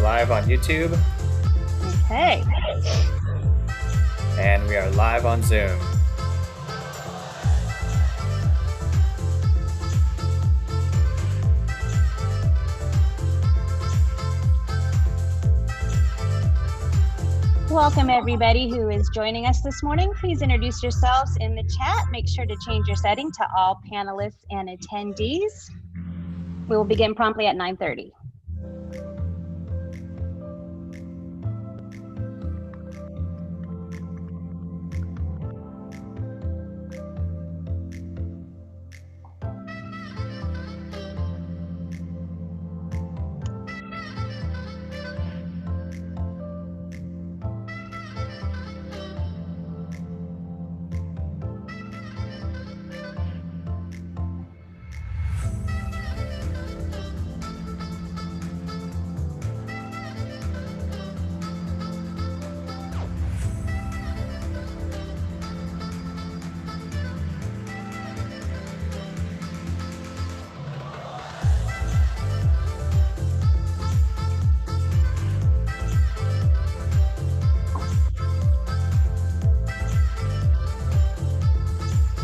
live on YouTube. Okay. And we are live on Zoom. Welcome everybody who is joining us this morning. Please introduce yourselves in the chat. Make sure to change your setting to all panelists and attendees. We will begin promptly at 9:30.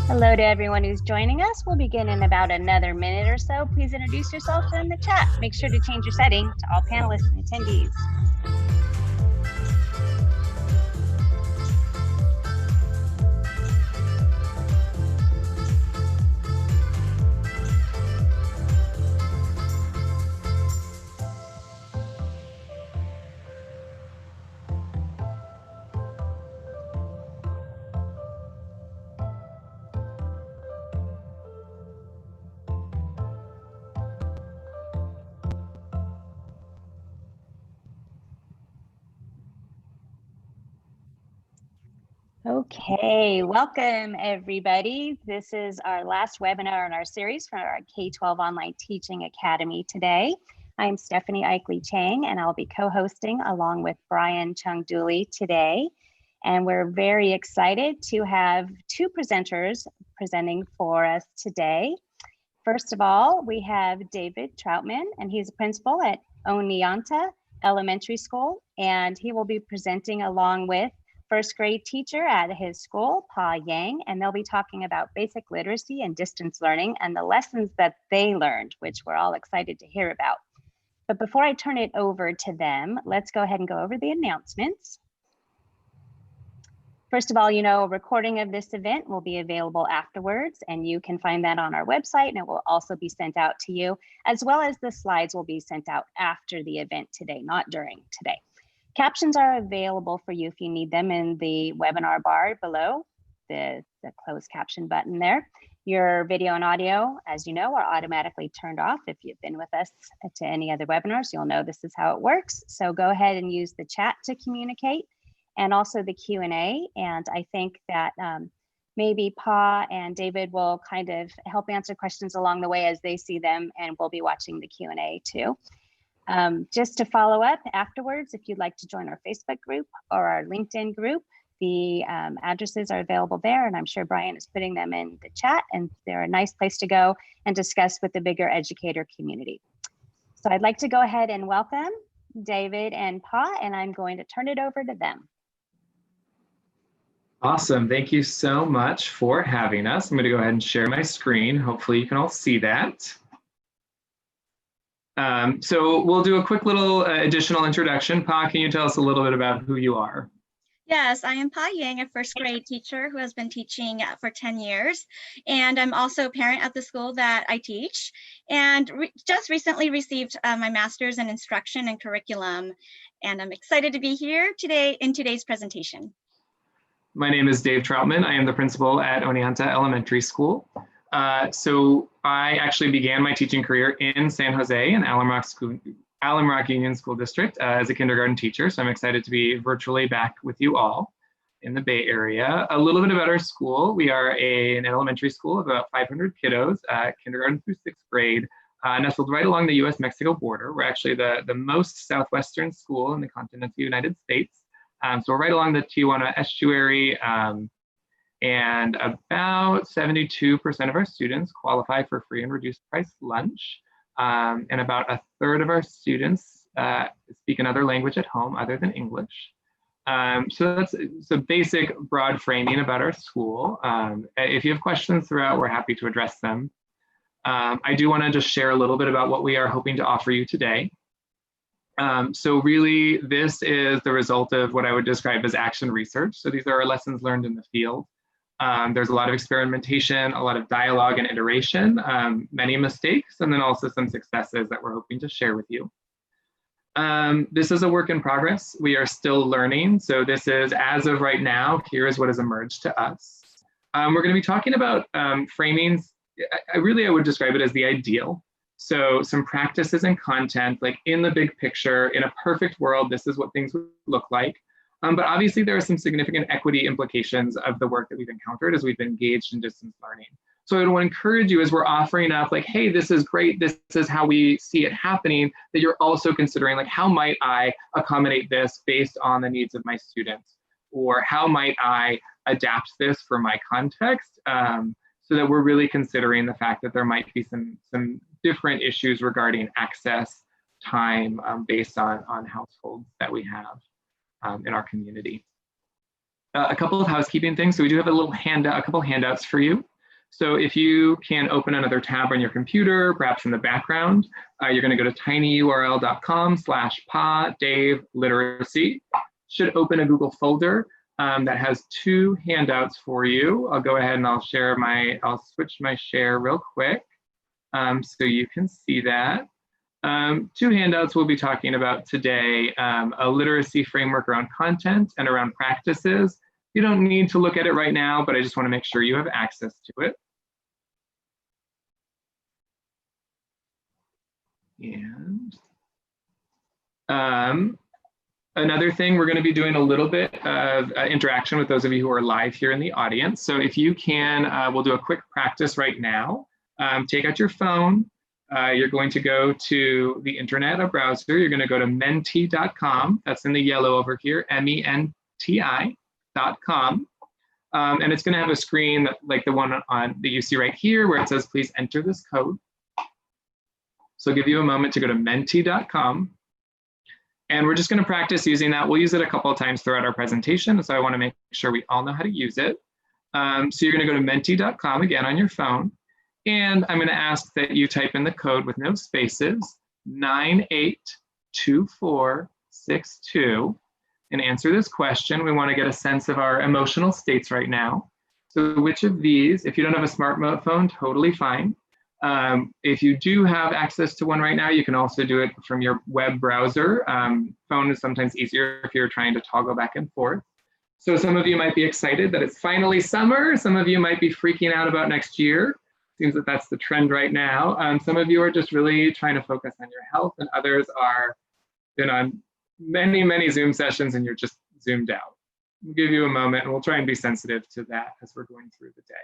Hello to everyone who's joining us. We'll begin in about another minute or so. Please introduce yourself in the chat. Make sure to change your setting to all panelists and attendees. Okay, welcome everybody. This is our last webinar in our series for our K-12 Online Teaching Academy today. I'm Stephanie Eichley-Chang and I'll be co-hosting along with Brian Chung-Dooley today. And we're very excited to have two presenters presenting for us today. First of all, we have David Troutman, and he's a principal at Oneonta Elementary School, and he will be presenting along with first grade teacher at his school, Pa Yang, and they'll be talking about basic literacy and distance learning and the lessons that they learned, which we're all excited to hear about. But before I turn it over to them, let's go ahead and go over the announcements. First of all, you know, a recording of this event will be available afterwards, and you can find that on our website, and it will also be sent out to you, as well as the slides will be sent out after the event today, not during today. Captions are available for you if you need them in the webinar bar below, the closed caption button there. Your video and audio, as you know, are automatically turned off. If you've been with us to any other webinars, you'll know this is how it works. So go ahead and use the chat to communicate, and also the Q&A. And I think that maybe Pa and David will kind of help answer questions along the way as they see them, and we'll be watching the Q&A too. Just to follow up afterwards, if you'd like to join our Facebook group or our LinkedIn group, the addresses are available there, and I'm sure Brian is putting them in the chat, and they're a nice place to go and discuss with the bigger educator community. So I'd like to go ahead and welcome David and Pa, and I'm going to turn it over to them. Awesome. Thank you so much for having us. I'm going to go ahead and share my screen. Hopefully you can all see that. So we'll do a quick little additional introduction. Pa, can you tell us a little bit about who you are? Yes, I am Pa Yang, a first grade teacher who has been teaching for 10 years. And I'm also a parent at the school that I teach, and just recently received my master's in instruction and curriculum. And I'm excited to be here today in today's presentation. My name is Dave Troutman. I am the principal at Oneonta Elementary School. So I actually began my teaching career in San Jose in Alum Rock Union School District as a kindergarten teacher. So I'm excited to be virtually back with you all in the Bay Area. A little bit about our school. We are an elementary school of about 500 kiddos, kindergarten through 6th grade, nestled right along the US-Mexico border. We're actually the most southwestern school in the continental United States. So we're right along the Tijuana estuary, and about 72% of our students qualify for free and reduced price lunch. And about a third of our students speak another language at home other than English. So that's a basic broad framing about our school. If you have questions throughout, we're happy to address them. I do want to just share a little bit about what we are hoping to offer you today. So really, this is the result of what I would describe as action research. So these are our lessons learned in the field. There's a lot of experimentation, a lot of dialogue and iteration, many mistakes, and then also some successes that we're hoping to share with you. This is a work in progress. We are still learning. So this is, as of right now, here is what has emerged to us. We're going to be talking about framings. I would describe it as the ideal. So some practices and content, like in the big picture, in a perfect world, this is what things would look like. But obviously there are some significant equity implications of the work that we've encountered as we've engaged in distance learning. So I would encourage you, as we're offering up like, hey, this is great, this is how we see it happening, that you're also considering like, how might I accommodate this based on the needs of my students? Or how might I adapt this for my context? So that we're really considering the fact that there might be some different issues regarding access, time, based on households that we have in our community. A couple of housekeeping things. So we do have a little handout, a couple handouts for you. So if you can open another tab on your computer, perhaps in the background, you're going to go to tinyurl.com/pa-dave-literacy. Should open a Google folder that has two handouts for you. I'll go ahead and I'll switch my share real quick so you can see that. Two handouts we'll be talking about today, a literacy framework around content and around practices. You don't need to look at it right now, but I just want to make sure you have access to it. And another thing, we're going to be doing a little bit of interaction with those of you who are live here in the audience. So if you can, we'll do a quick practice right now. Take out your phone. You're going to go to the internet, a browser. You're going to go to menti.com. That's in the yellow over here, MENTI.com. And it's going to have a screen like the one that you see right here where it says, please enter this code. So I'll give you a moment to go to menti.com. And we're just going to practice using that. We'll use it a couple of times throughout our presentation. So I want to make sure we all know how to use it. So you're going to go to menti.com again on your phone. And I'm going to ask that you type in the code with no spaces, 982462, and answer this question. We want to get a sense of our emotional states right now. So which of these, if you don't have a smartphone, totally fine. If you do have access to one right now, you can also do it from your web browser. Phone is sometimes easier if you're trying to toggle back and forth. So some of you might be excited that it's finally summer. Some of you might be freaking out about next year. Seems that that's the trend right now. Some of you are just really trying to focus on your health, and others are been on many, many Zoom sessions and you're just zoomed out. We'll give you a moment and we'll try and be sensitive to that as we're going through the day.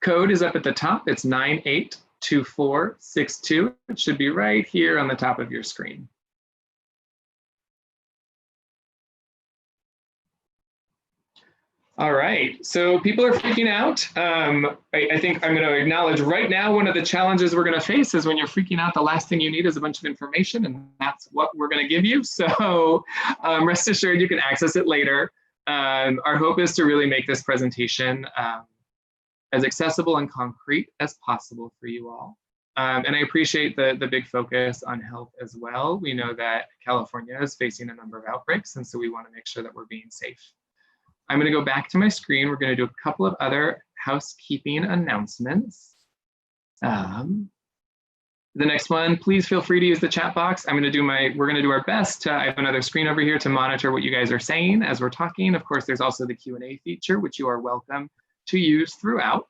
Code is up at the top. It's 982462. It should be right here on the top of your screen. All right, so people are freaking out. I think I'm going to acknowledge right now one of the challenges we're going to face is when you're freaking out, the last thing you need is a bunch of information, and that's what we're going to give you. So rest assured you can access it later. Our hope is to really make this presentation as accessible and concrete as possible for you all. And I appreciate the big focus on health as well. We know that California is facing a number of outbreaks, and so we want to make sure that we're being safe. I'm going to go back to my screen. We're going to do a couple of other housekeeping announcements. The next one, please feel free to use the chat box. We're going to do our best. I have another screen over here to monitor what you guys are saying as we're talking. Of course, there's also the Q&A feature, which you are welcome to use throughout.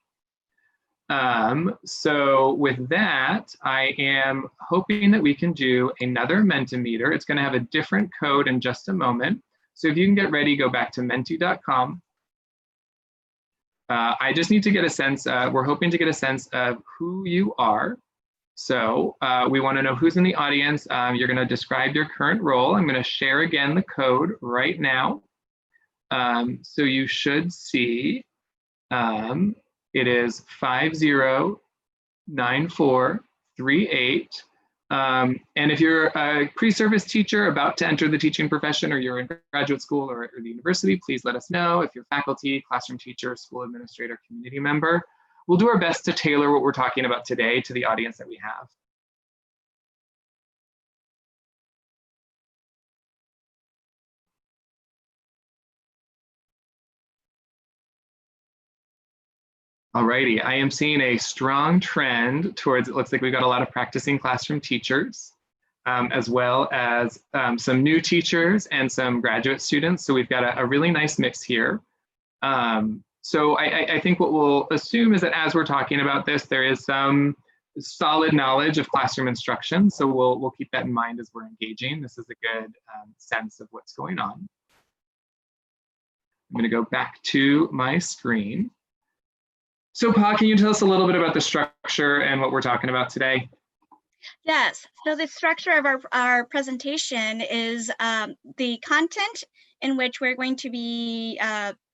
So with that, I am hoping that we can do another Mentimeter. It's going to have a different code in just a moment. So if you can get ready, go back to menti.com. I just need to get a sense, we're hoping to get a sense of who you are. So we want to know who's in the audience. You're going to describe your current role. I'm going to share again the code right now. So you should see it is 509438. And if you're a pre-service teacher about to enter the teaching profession, or you're in graduate school or the university, please let us know. If you're faculty, classroom teacher, school administrator, community member, we'll do our best to tailor what we're talking about today to the audience that we have. Alrighty, I am seeing a strong trend towards, it looks like we've got a lot of practicing classroom teachers, as well as some new teachers and some graduate students. So we've got a really nice mix here. So I think what we'll assume is that as we're talking about this, there is some solid knowledge of classroom instruction. So we'll keep that in mind as we're engaging. This is a good sense of what's going on. I'm gonna go back to my screen. So Pa, can you tell us a little bit about the structure and what we're talking about today? Yes, so the structure of our presentation is the content in which we're going to be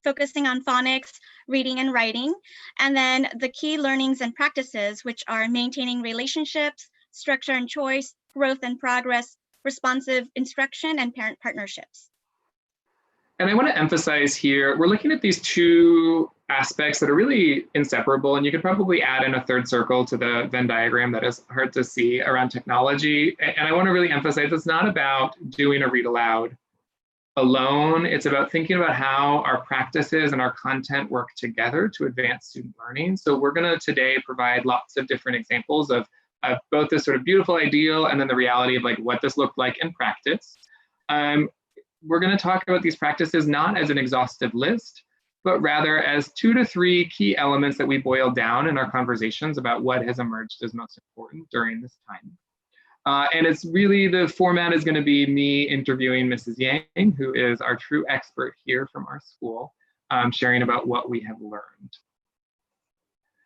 focusing on phonics, reading and writing, and then the key learnings and practices, which are maintaining relationships, structure and choice, growth and progress, responsive instruction, and parent partnerships. And I want to emphasize here, we're looking at these two aspects that are really inseparable, and you could probably add in a third circle to the Venn diagram that is hard to see around technology. And I want to really emphasize it's not about doing a read aloud alone. It's about thinking about how our practices and our content work together to advance student learning. So we're going to today provide lots of different examples of both this sort of beautiful ideal and then the reality of like what this looked like in practice. We're going to talk about these practices not as an exhaustive list, but rather as 2 to 3 key elements that we boil down in our conversations about what has emerged as most important during this time. And it's really, the format is going to be me interviewing Mrs. Yang, who is our true expert here from our school, sharing about what we have learned.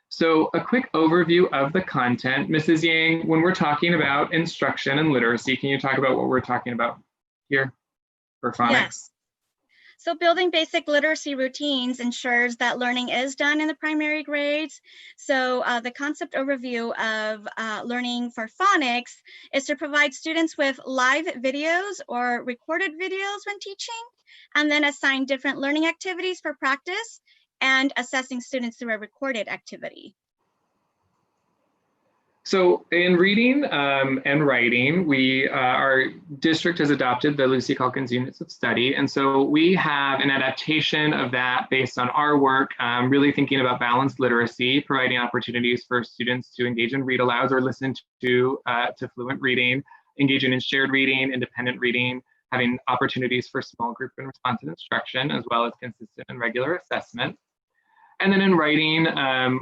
So a quick overview of the content. Mrs. Yang, when we're talking about instruction and literacy, can you talk about what we're talking about here for phonics? Yes. So building basic literacy routines ensures that learning is done in the primary grades. So the concept overview of learning for phonics is to provide students with live videos or recorded videos when teaching, and then assign different learning activities for practice and assessing students through a recorded activity. So in reading and writing, our district has adopted the Lucy Calkins units of study. And so we have an adaptation of that based on our work, really thinking about balanced literacy, providing opportunities for students to engage in read alouds or listen to fluent reading, engaging in shared reading, independent reading, having opportunities for small group and responsive instruction, as well as consistent and regular assessment. And then in writing,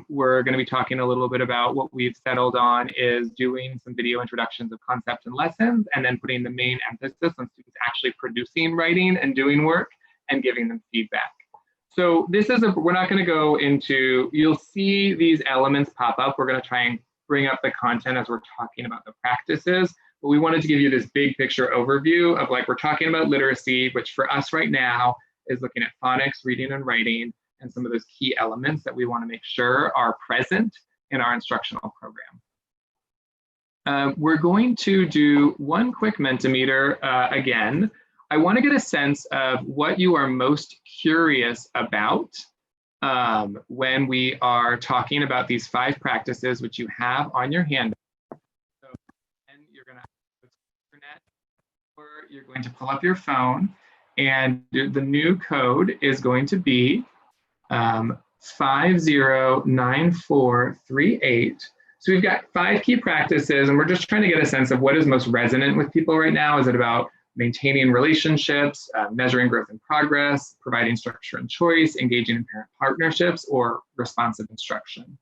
we're going to be talking a little bit about what we've settled on is doing some video introductions of concepts and lessons, and then putting the main emphasis on students actually producing writing and doing work and giving them feedback. So this is we're not going to go into, you'll see these elements pop up. We're going to try and bring up the content as we're talking about the practices, but we wanted to give you this big picture overview of like, we're talking about literacy, which for us right now is looking at phonics, reading and writing, and some of those key elements that we want to make sure are present in our instructional program. We're going to do one quick Mentimeter again. I want to get a sense of what you are most curious about when we are talking about these 5 practices, which you have on your handout. So and you're going to go to the internet, or you're going to pull up your phone, and the new code is going to be 509438. So we've got 5 key practices, and we're just trying to get a sense of what is most resonant with people right now. Is it about maintaining relationships, measuring growth and progress, providing structure and choice, engaging in parent partnerships, or responsive instruction?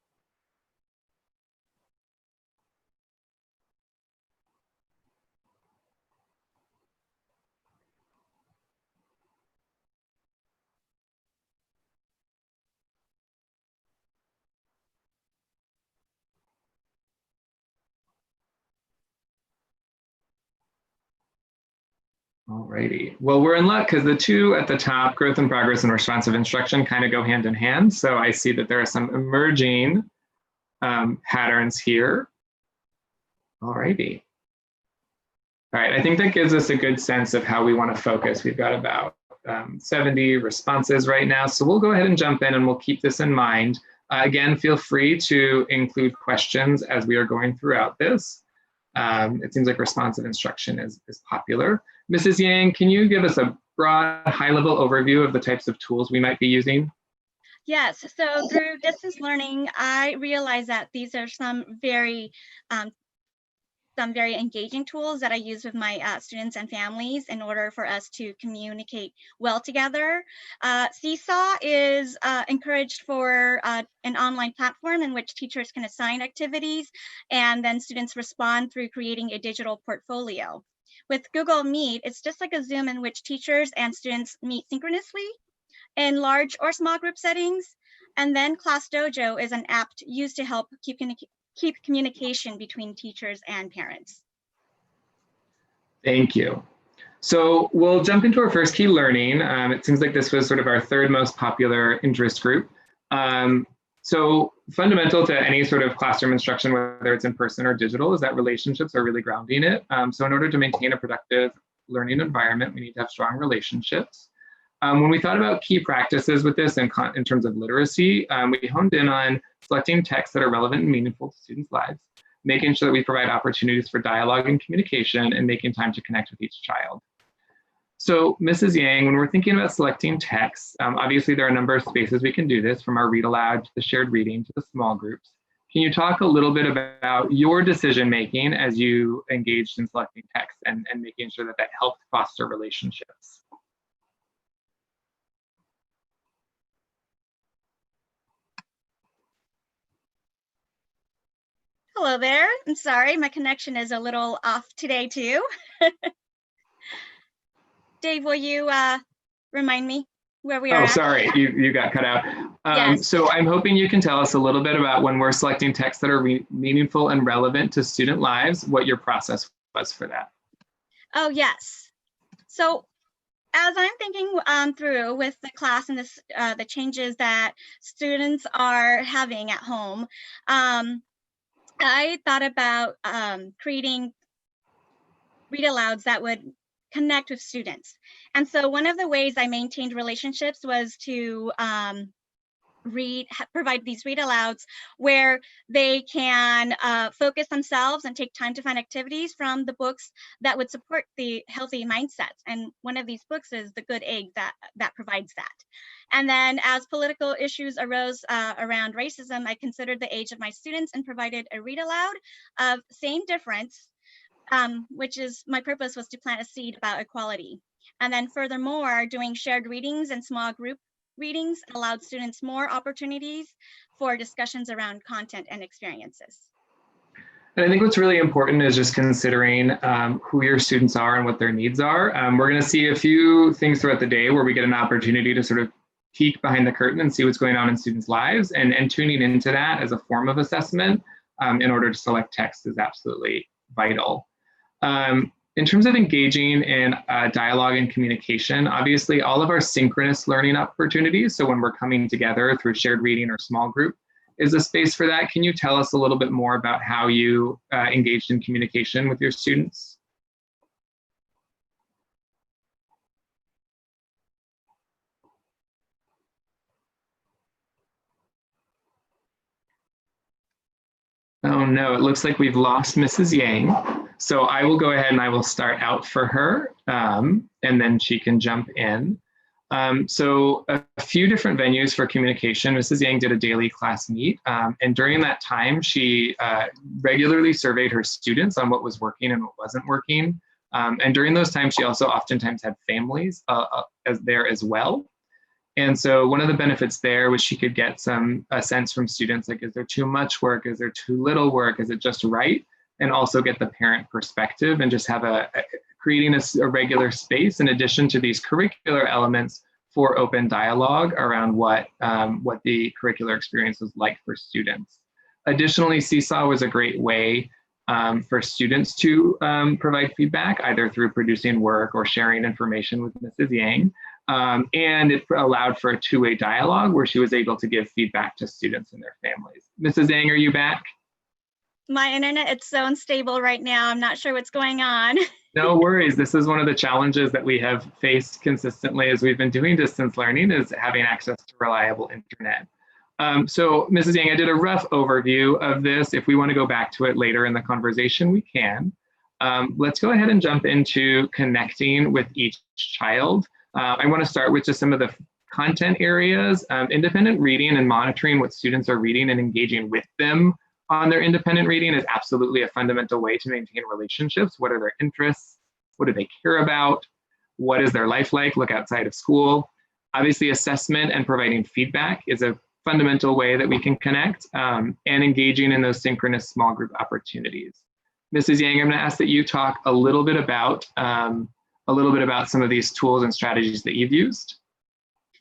Alrighty. Well, we're in luck because the two at the top, growth and progress and responsive instruction, kind of go hand in hand. So I see that there are some emerging patterns here. Alrighty. All right, I think that gives us a good sense of how we want to focus. We've got about 70 responses right now. So we'll go ahead and jump in and we'll keep this in mind. Again, feel free to include questions as we are going throughout this. It seems like responsive instruction is popular. Mrs. Yang, can you give us a broad, high-level overview of the types of tools we might be using? Yes, so through distance learning, I realized that these are some very engaging tools that I use with my students and families in order for us to communicate well together. Seesaw is encouraged for an online platform in which teachers can assign activities and then students respond through creating a digital portfolio. With Google Meet, it's just like a Zoom in which teachers and students meet synchronously in large or small group settings. And then Class Dojo is an app used to help keep communication between teachers and parents. Thank you. So we'll jump into our first key learning. It seems like this was sort of our third most popular interest group. So fundamental to any sort of classroom instruction, whether it's in person or digital, is that relationships are really grounding it. So in order to maintain a productive learning environment, we need to have strong relationships. When we thought about key practices with this in terms of literacy, we honed in on selecting texts that are relevant and meaningful to students' lives, making sure that we provide opportunities for dialogue and communication, and making time to connect with each child. So Mrs. Yang, when we're thinking about selecting texts, obviously there are a number of spaces we can do this, from our read aloud to the shared reading to the small groups. Can you talk a little bit about your decision making as you engaged in selecting texts and making sure that that helped foster relationships? Hello there. I'm sorry, my connection is a little off today too. Dave, will you remind me where we are? Oh, sorry, you got cut out. Yes. So I'm hoping you can tell us a little bit about when we're selecting texts that are meaningful and relevant to student lives, what your process was for that. Oh, yes. So as I'm thinking through with the class and this, the changes that students are having at home, I thought about creating read alouds that would connect with students. And so one of the ways I maintained relationships was to provide these read alouds where they can focus themselves and take time to find activities from the books that would support the healthy mindsets. And one of these books is The Good Egg that provides that. And then as political issues arose around racism, I considered the age of my students and provided a read aloud of Same Difference, which is my purpose was to plant a seed about equality. And then furthermore, doing shared readings and small group readings allowed students more opportunities for discussions around content and experiences. And I think what's really important is just considering who your students are and what their needs are. We're going to see a few things throughout the day where we get an opportunity to sort of peek behind the curtain and see what's going on in students' lives, and tuning into that as a form of assessment in order to select text is absolutely vital. In terms of engaging in dialogue and communication, obviously all of our synchronous learning opportunities, so when we're coming together through shared reading or small group, is a space for that. Can you tell us a little bit more about how you engaged in communication with your students? Oh no, it looks like we've lost Mrs. Yang. So I will go ahead and I will start out for her, and then she can jump in. So a few different venues for communication. Mrs. Yang did a daily class meet, and during that time, she regularly surveyed her students on what was working and what wasn't working. And during those times, she also oftentimes had families there as well. And so one of the benefits there was she could get a sense from students, like, is there too much work? Is there too little work? Is it just right? And also get the parent perspective and just have creating a regular space in addition to these curricular elements for open dialogue around what the curricular experience was like for students. Additionally, Seesaw was a great way for students to provide feedback, either through producing work or sharing information with Mrs. Yang. And it allowed for a two-way dialogue where she was able to give feedback to students and their families. Mrs. Yang, are you back? My internet, it's so unstable right now. I'm not sure what's going on. No worries. This is one of the challenges that we have faced consistently as we've been doing distance learning, is having access to reliable internet. So Mrs. Yang, I did a rough overview of this. If we want to go back to it later in the conversation, we can. Let's go ahead and jump into connecting with each child. I want to start with just some of the content areas. Independent reading and monitoring what students are reading and engaging with them on their independent reading is absolutely a fundamental way to maintain relationships. What are their interests? What do they care about? What is their life like? Look outside of school. Obviously, assessment and providing feedback is a fundamental way that we can connect, and engaging in those synchronous small group opportunities. Mrs. Yang, I'm going to ask that you talk a little bit about some of these tools and strategies that you've used.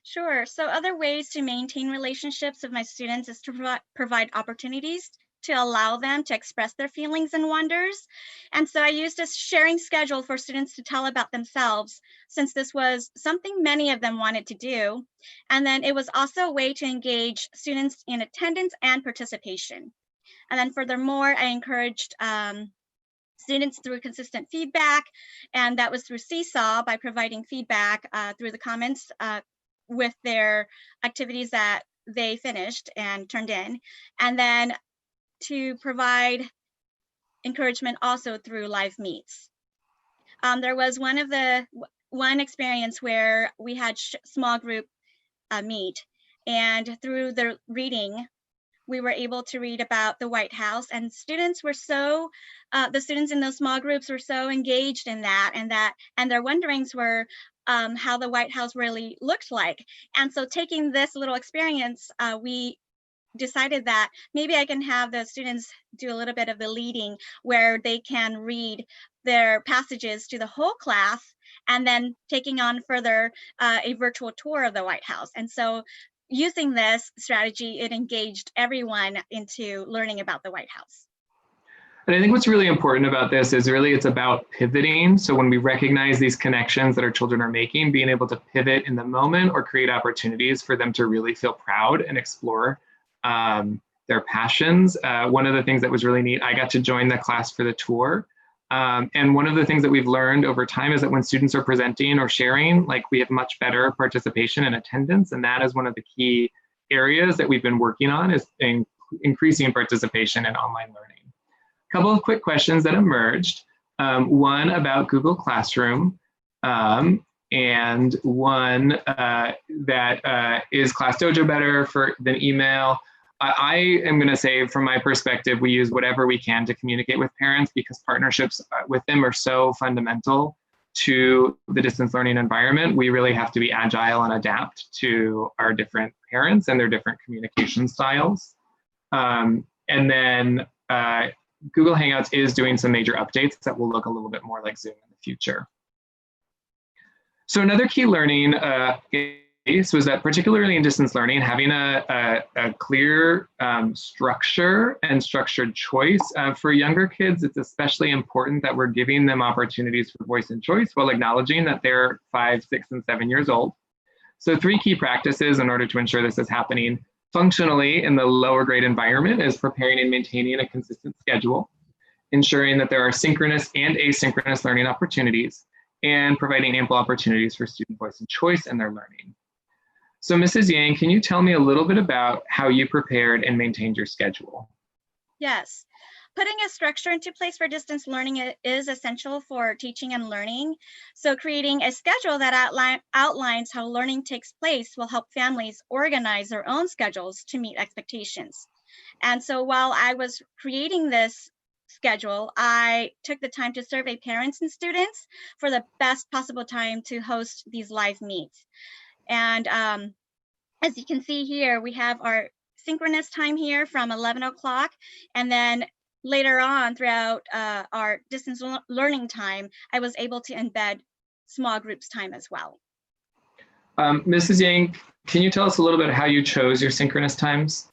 Sure. So other ways to maintain relationships with my students is to provide opportunities to allow them to express their feelings and wonders. And so I used a sharing schedule for students to tell about themselves, since this was something many of them wanted to do. And then it was also a way to engage students in attendance and participation. And then furthermore, I encouraged students through consistent feedback, and that was through Seesaw by providing feedback through the comments with their activities that they finished and turned in. And then to provide encouragement also through live meets. There was one experience where we had small group meet, and through the reading, we were able to read about the White House, and students were the students in those small groups were so engaged in that, and their wonderings were how the White House really looked like. And so taking this little experience, we decided that maybe I can have the students do a little bit of the leading, where they can read their passages to the whole class, and then taking on further a virtual tour of the White House. And so using this strategy, it engaged everyone into learning about the White House. And I think what's really important about this is really it's about pivoting. So when we recognize these connections that our children are making, being able to pivot in the moment or create opportunities for them to really feel proud and explore their passions. One of the things that was really neat, I got to join the class for the tour. And one of the things that we've learned over time is that when students are presenting or sharing, like, we have much better participation and attendance. And that is one of the key areas that we've been working on, is increasing participation in online learning. A couple of quick questions that emerged. One about Google Classroom, and one that is ClassDojo better than email? I am going to say, from my perspective, we use whatever we can to communicate with parents, because partnerships with them are so fundamental to the distance learning environment. We really have to be agile and adapt to our different parents and their different communication styles. And then Google Hangouts is doing some major updates that will look a little bit more like Zoom in the future. So another key learning was that, particularly in distance learning, having a clear structure and structured choice. For younger kids, it's especially important that we're giving them opportunities for voice and choice while acknowledging that they're 5, 6, and 7 years old. So 3 key practices in order to ensure this is happening functionally in the lower grade environment is preparing and maintaining a consistent schedule, ensuring that there are synchronous and asynchronous learning opportunities, and providing ample opportunities for student voice and choice in their learning. So Mrs. Yang, can you tell me a little bit about how you prepared and maintained your schedule? Yes. Putting a structure into place for distance learning is essential for teaching and learning. So creating a schedule that outlines how learning takes place will help families organize their own schedules to meet expectations. And so while I was creating this schedule, I took the time to survey parents and students for the best possible time to host these live meets. And as you can see here, we have our synchronous time here from 11 o'clock, and then later on throughout our distance learning time, I was able to embed small groups time as well. Mrs. Yang, can you tell us a little bit how you chose your synchronous times?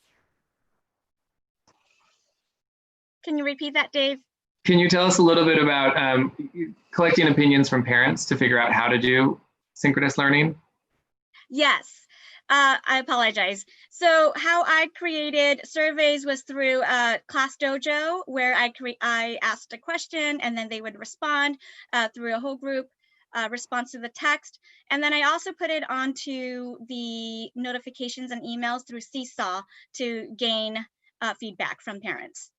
Can you repeat that, Dave? Can you tell us a little bit about collecting opinions from parents to figure out how to do synchronous learning? Yes. I apologize. So how I created surveys was through Class Dojo, where I asked a question and then they would respond through a whole group response to the text. And then I also put it onto the notifications and emails through Seesaw to gain feedback from parents.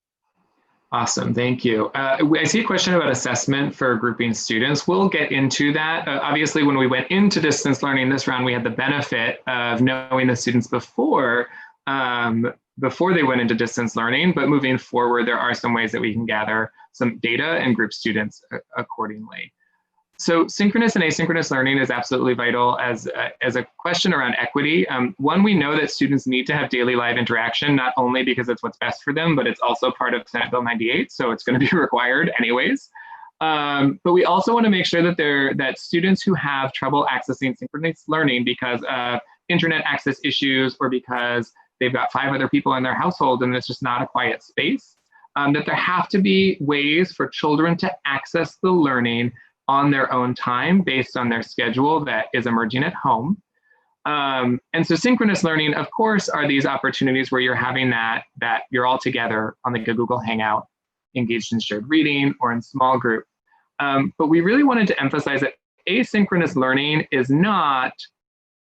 Awesome, thank you. I see a question about assessment for grouping students. We'll get into that. Obviously, when we went into distance learning this round, we had the benefit of knowing the students before they went into distance learning, but moving forward, there are some ways that we can gather some data and group students accordingly. So synchronous and asynchronous learning is absolutely vital as a question around equity. One, we know that students need to have daily live interaction, not only because it's what's best for them, but it's also part of Senate Bill 98, so it's going to be required anyways. But we also want to make sure that students who have trouble accessing synchronous learning because of internet access issues or because they've got 5 other people in their household and it's just not a quiet space, that there have to be ways for children to access the learning on their own time based on their schedule that is emerging at home. And so synchronous learning, of course, are these opportunities where you're having that you're all together on like a Google Hangout, engaged in shared reading or in small group. But we really wanted to emphasize that asynchronous learning is not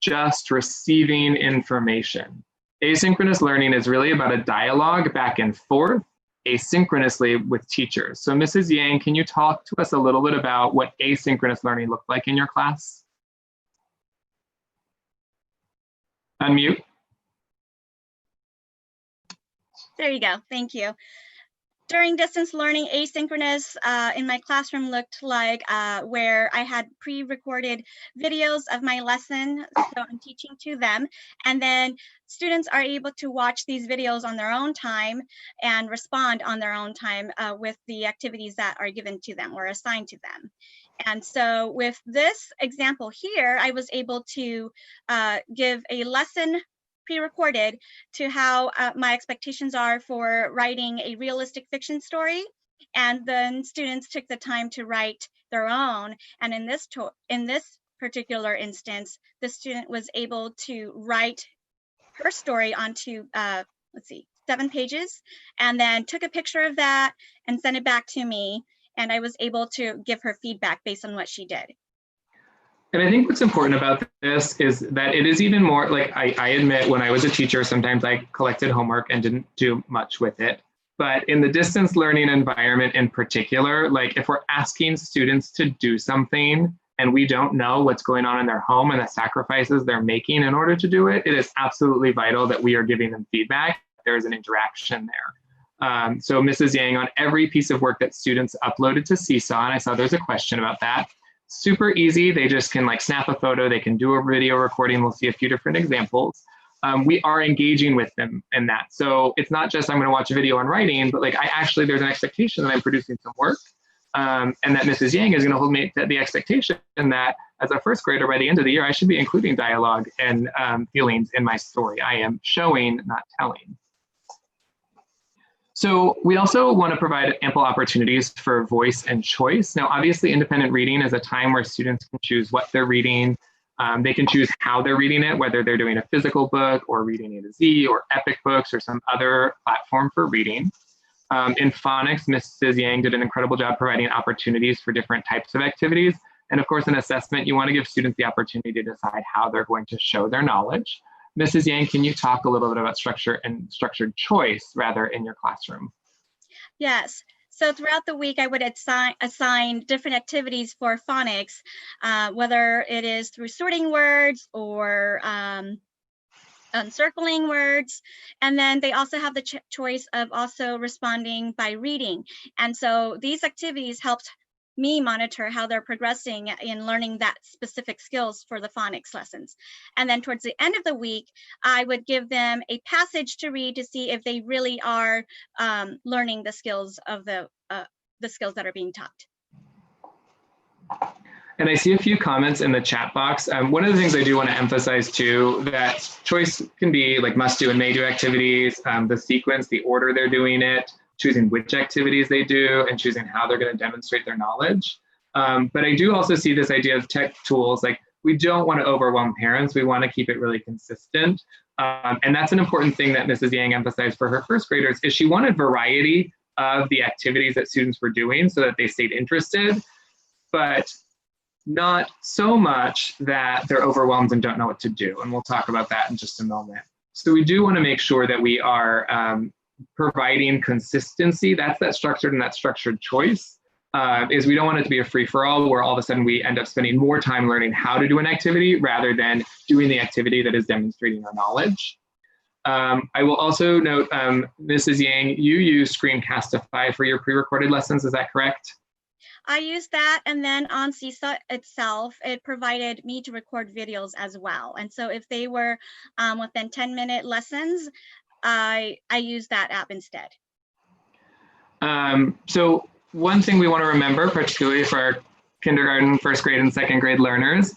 just receiving information. Asynchronous learning is really about a dialogue back and forth asynchronously with teachers. So Mrs. Yang, can you talk to us a little bit about what asynchronous learning looked like in your class? Unmute. There you go. Thank you. During distance learning, asynchronous in my classroom looked like where I had pre-recorded videos of my lesson, so I'm teaching to them, and then students are able to watch these videos on their own time and respond on their own time with the activities that are given to them or assigned to them. And so with this example here, I was able to give a lesson pre-recorded to how my expectations are for writing a realistic fiction story, and then students took the time to write their own. And in this particular instance, the student was able to write her story onto 7 pages, and then took a picture of that and sent it back to me, and I was able to give her feedback based on what she did. And I think what's important about this is that it is even more like I admit when I was a teacher, sometimes I collected homework and didn't do much with it. But in the distance learning environment in particular, like if we're asking students to do something and we don't know what's going on in their home and the sacrifices they're making in order to do it, it is absolutely vital that we are giving them feedback. There's an interaction there. So Mrs. Yang, on every piece of work that students uploaded to Seesaw, and I saw there's a question about that, super easy. They just can like snap a photo, they can do a video recording. We'll see a few different examples. We are engaging with them in that. So it's not just I'm going to watch a video on writing, but like there's an expectation that I'm producing some work and that Mrs. Yang is going to hold me to the expectation that as a first grader by the end of the year, I should be including dialogue and feelings in my story. I am showing, not telling. So we also want to provide ample opportunities for voice and choice. Now, obviously, independent reading is a time where students can choose what they're reading. They can choose how they're reading it, whether they're doing a physical book or reading A to Z or epic books or some other platform for reading. In phonics, Mrs. Yang did an incredible job providing opportunities for different types of activities. And of course, in assessment, you want to give students the opportunity to decide how they're going to show their knowledge. Mrs. Yang, can you talk a little bit about structure and structured choice rather in your classroom? Yes. So throughout the week, I would assign different activities for phonics, whether it is through sorting words or encircling words. And then they also have the choice of also responding by reading. And so these activities helped me monitor how they're progressing in learning that specific skills for the phonics lessons. And then towards the end of the week, I would give them a passage to read to see if they really are learning the skills of the skills that are being taught. And I see a few comments in the chat box. One of the things I do want to emphasize too, that choice can be like must do and may do activities, the sequence, the order they're doing it, choosing which activities they do and choosing how they're going to demonstrate their knowledge. But I do also see this idea of tech tools, like we don't want to overwhelm parents. We want to keep it really consistent. And that's an important thing that Mrs. Yang emphasized for her first graders is she wanted variety of the activities that students were doing so that they stayed interested, but not so much that they're overwhelmed and don't know what to do. And we'll talk about that in just a moment. So we do want to make sure that we are providing consistency. That's that structured and that structured choice. Is we don't want it to be a free-for-all where all of a sudden we end up spending more time learning how to do an activity rather than doing the activity that is demonstrating our knowledge. I will also note, Mrs. Yang, you use Screencastify for your pre-recorded lessons, is that correct? I use that, and then on Seesaw itself, it provided me to record videos as well. And so if they were within 10-minute lessons, I use that app instead. So one thing we want to remember, particularly for our kindergarten, first grade, and second grade learners,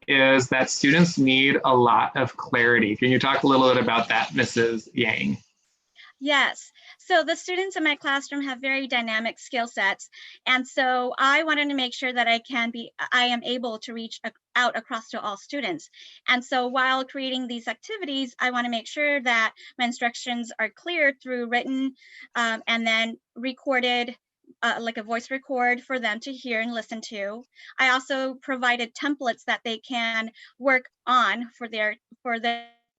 is that students need a lot of clarity. Can you talk a little bit about that, Mrs. Yang? Yes. So the students in my classroom have very dynamic skill sets. And so I wanted to make sure that I am able to reach out across to all students. And so while creating these activities, I want to make sure that my instructions are clear through written and then recorded, like a voice record for them to hear and listen to. I also provided templates that they can work on for their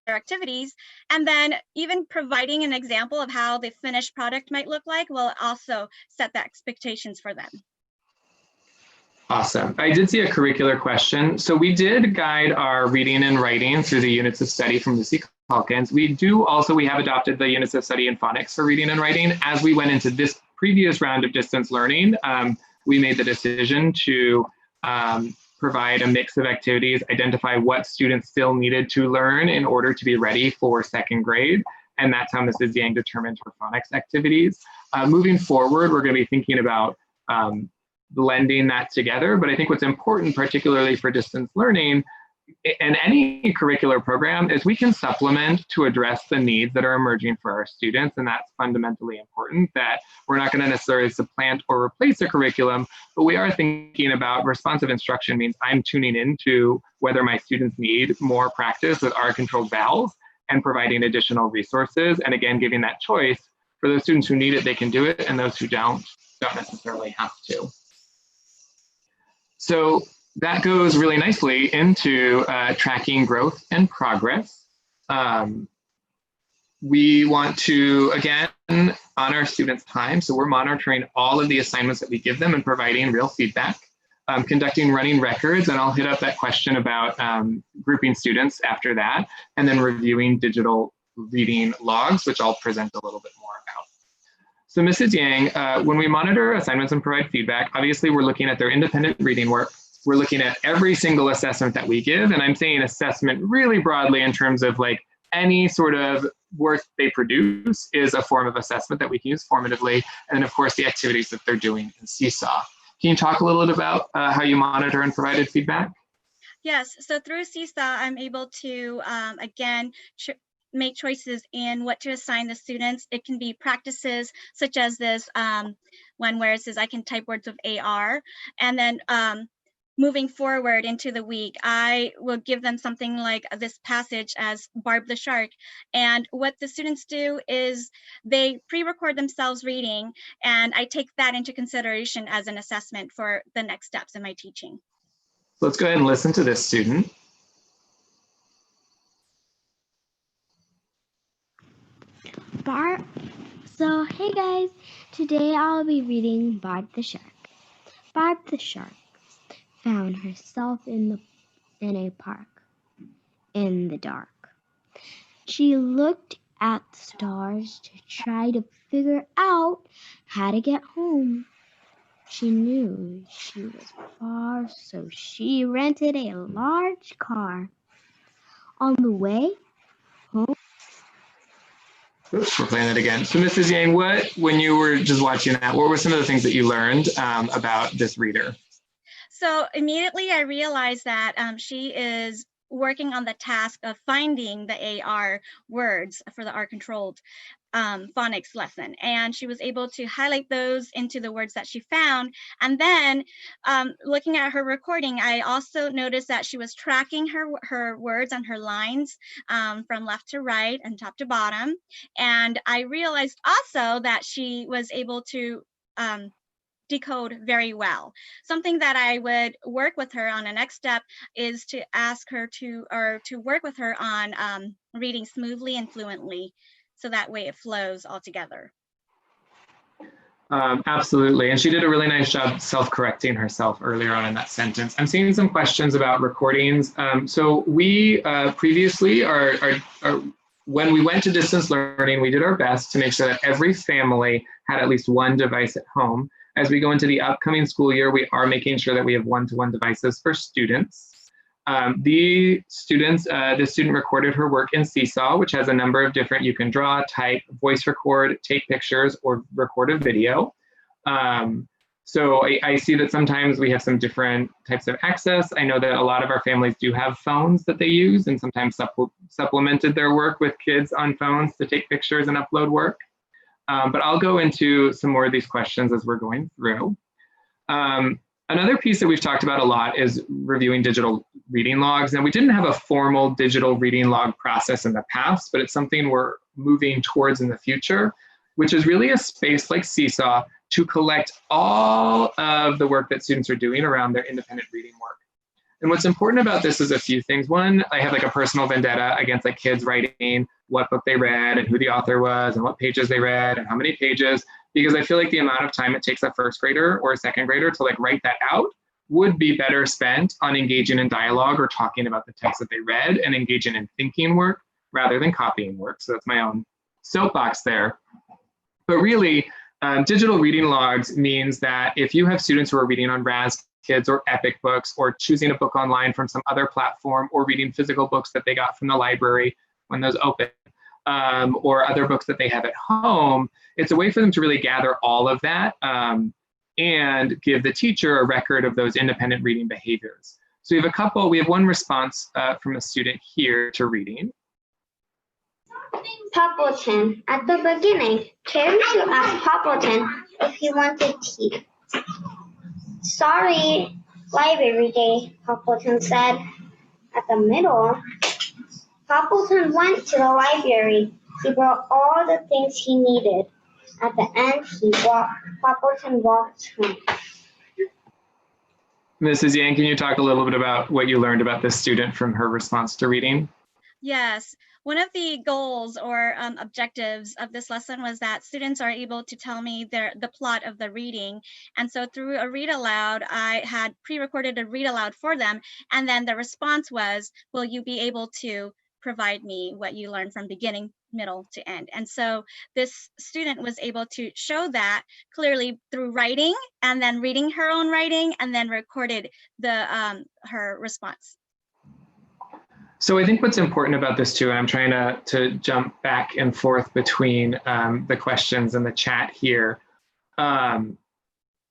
activities, and then even providing an example of how the finished product might look like will also set the expectations for them. Awesome. I did see a curricular question. So we did guide our reading and writing through the units of study from Lucy Calkins. We have adopted the units of study in phonics for reading and writing. As we went into this previous round of distance learning, we made the decision to provide a mix of activities, identify what students still needed to learn in order to be ready for second grade. And that's how Mrs. Yang determined her phonics activities. Moving forward, we're going to be thinking about blending that together. But I think what's important, particularly for distance learning and any curricular program, is we can supplement to address the needs that are emerging for our students. And that's fundamentally important, that we're not going to necessarily supplant or replace a curriculum, but we are thinking about responsive instruction means I'm tuning into whether my students need more practice with our controlled vowels and providing additional resources. And again, giving that choice for those students who need it, they can do it, and those who don't necessarily have to. So that goes really nicely into tracking growth and progress. We want to, again, honor students' time. So we're monitoring all of the assignments that we give them and providing real feedback, conducting running records, and I'll hit up that question about grouping students after that, and then reviewing digital reading logs, which I'll present a little bit more about. So Mrs. Yang, when we monitor assignments and provide feedback, obviously we're looking at their independent reading work. We're looking at every single assessment that we give, and I'm saying assessment really broadly in terms of like any sort of work they produce is a form of assessment that we can use formatively, and then of course the activities that they're doing in Seesaw. Can you talk a little bit about how you monitor and provided feedback? Yes, so through Seesaw, I'm able to, again, make choices in what to assign the students. It can be practices such as this one where it says I can type words of AR, and then moving forward into the week, I will give them something like this passage as Barb the Shark. And what the students do is they pre-record themselves reading, and I take that into consideration as an assessment for the next steps in my teaching. Let's go ahead and listen to this student. Barb. So, hey guys, today I'll be reading Barb the Shark. Barb the Shark found herself in a park in the dark. She looked at the stars to try to figure out how to get home. She knew she was far, so she rented a large car. On the way home, Oops, we're playing that again. So Mrs. Yang, when you were just watching that, what were some of the things that you learned about this reader? So immediately I realized that she is working on the task of finding the AR words for the R controlled. phonics lesson, and she was able to highlight those into the words that she found. And then looking at her recording, I also noticed that she was tracking her words and her lines from left to right and top to bottom. And I realized also that she was able to decode very well. Something that I would work with her on, a next step is to ask her to work with her on reading smoothly and fluently, so that way it flows all together. Absolutely. And she did a really nice job self-correcting herself earlier on in that sentence. I'm seeing some questions about recordings. So we previously when we went to distance learning, we did our best to make sure that every family had at least one device at home. As we go into the upcoming school year, we are making sure that we have one-to-one devices for students. The student recorded her work in Seesaw, which has a number of different, you can draw, type, voice record, take pictures, or record a video. So I see that sometimes we have some different types of access. I know that a lot of our families do have phones that they use and sometimes supplemented their work with kids on phones to take pictures and upload work. But I'll go into some more of these questions as we're going through. Another piece that we've talked about a lot is reviewing digital reading logs. And we didn't have a formal digital reading log process in the past, but it's something we're moving towards in the future, which is really a space like Seesaw to collect all of the work that students are doing around their independent reading work. And what's important about this is a few things. One, I have like a personal vendetta against like kids writing what book they read and who the author was and what pages they read and how many pages, because I feel like the amount of time it takes a first grader or a second grader to like write that out would be better spent on engaging in dialogue or talking about the text that they read and engaging in thinking work rather than copying work. So that's my own soapbox there. But really, digital reading logs means that if you have students who are reading on Raz Kids or Epic Books or choosing a book online from some other platform or reading physical books that they got from the library when those open, or other books that they have at home, it's a way for them to really gather all of that and give the teacher a record of those independent reading behaviors. So we have one response from a student here to reading. Poppleton. At the beginning, Cherry asked Poppleton if he wanted tea. Sorry, library day, Poppleton said. At the middle, Poppleton went to the library. He brought all the things he needed. At the end, Poppleton walked home. Mrs. Yang, can you talk a little bit about what you learned about this student from her response to reading? Yes, one of the goals or objectives of this lesson was that students are able to tell me the plot of the reading. And so through a read aloud, I had pre-recorded a read aloud for them. And then the response was, will you be able to provide me what you learned from beginning, middle to end? And so this student was able to show that clearly through writing and then reading her own writing and then recorded her response. So I think what's important about this too, and I'm trying to jump back and forth between the questions and the chat here,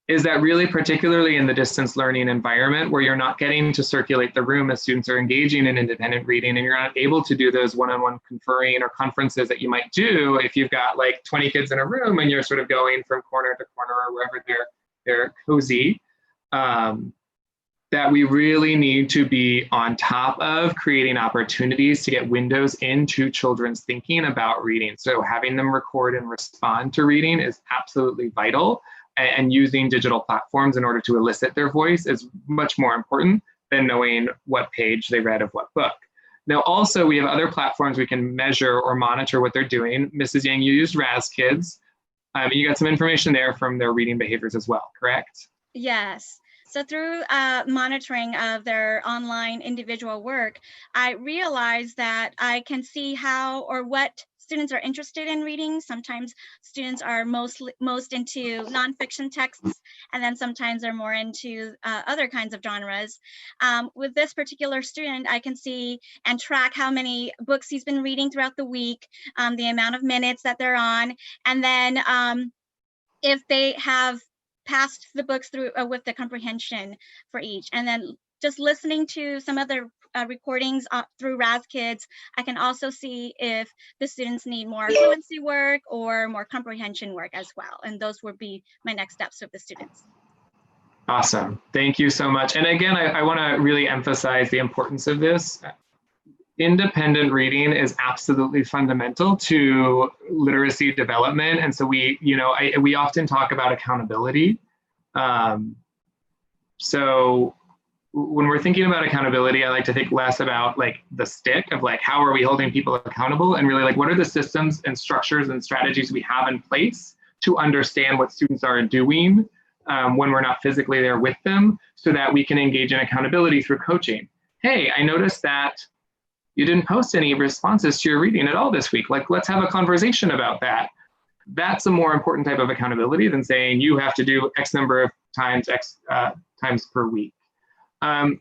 is that really particularly in the distance learning environment where you're not getting to circulate the room as students are engaging in independent reading and you're not able to do those one-on-one conferring or conferences that you might do if you've got like 20 kids in a room and you're sort of going from corner to corner or wherever they're cozy. That we really need to be on top of creating opportunities to get windows into children's thinking about reading. So having them record and respond to reading is absolutely vital, and using digital platforms in order to elicit their voice is much more important than knowing what page they read of what book. Now, also, we have other platforms we can measure or monitor what they're doing. Mrs. Yang, you used Raz Kids. You got some information there from their reading behaviors as well, correct? Yes. So through monitoring of their online individual work, I realized that I can see how or what students are interested in reading. Sometimes students are most into nonfiction texts, and then sometimes they're more into other kinds of genres. With this particular student, I can see and track how many books he's been reading throughout the week, the amount of minutes that they're on, and then if they have passed the books through with the comprehension for each, and then just listening to some other recordings through RazKids, I can also see if the students need more fluency work or more comprehension work as well. And those would be my next steps with the students. Awesome. Thank you so much. And again, I want to really emphasize the importance of this. Independent reading is absolutely fundamental to literacy development. And so we often talk about accountability. So when we're thinking about accountability, I like to think less about like the stick of like, how are we holding people accountable, and really like, what are the systems and structures and strategies we have in place to understand what students are doing when we're not physically there with them, so that we can engage in accountability through coaching. Hey, I noticed that you didn't post any responses to your reading at all this week. Like, let's have a conversation about that. That's a more important type of accountability than saying you have to do X number of times, times per week.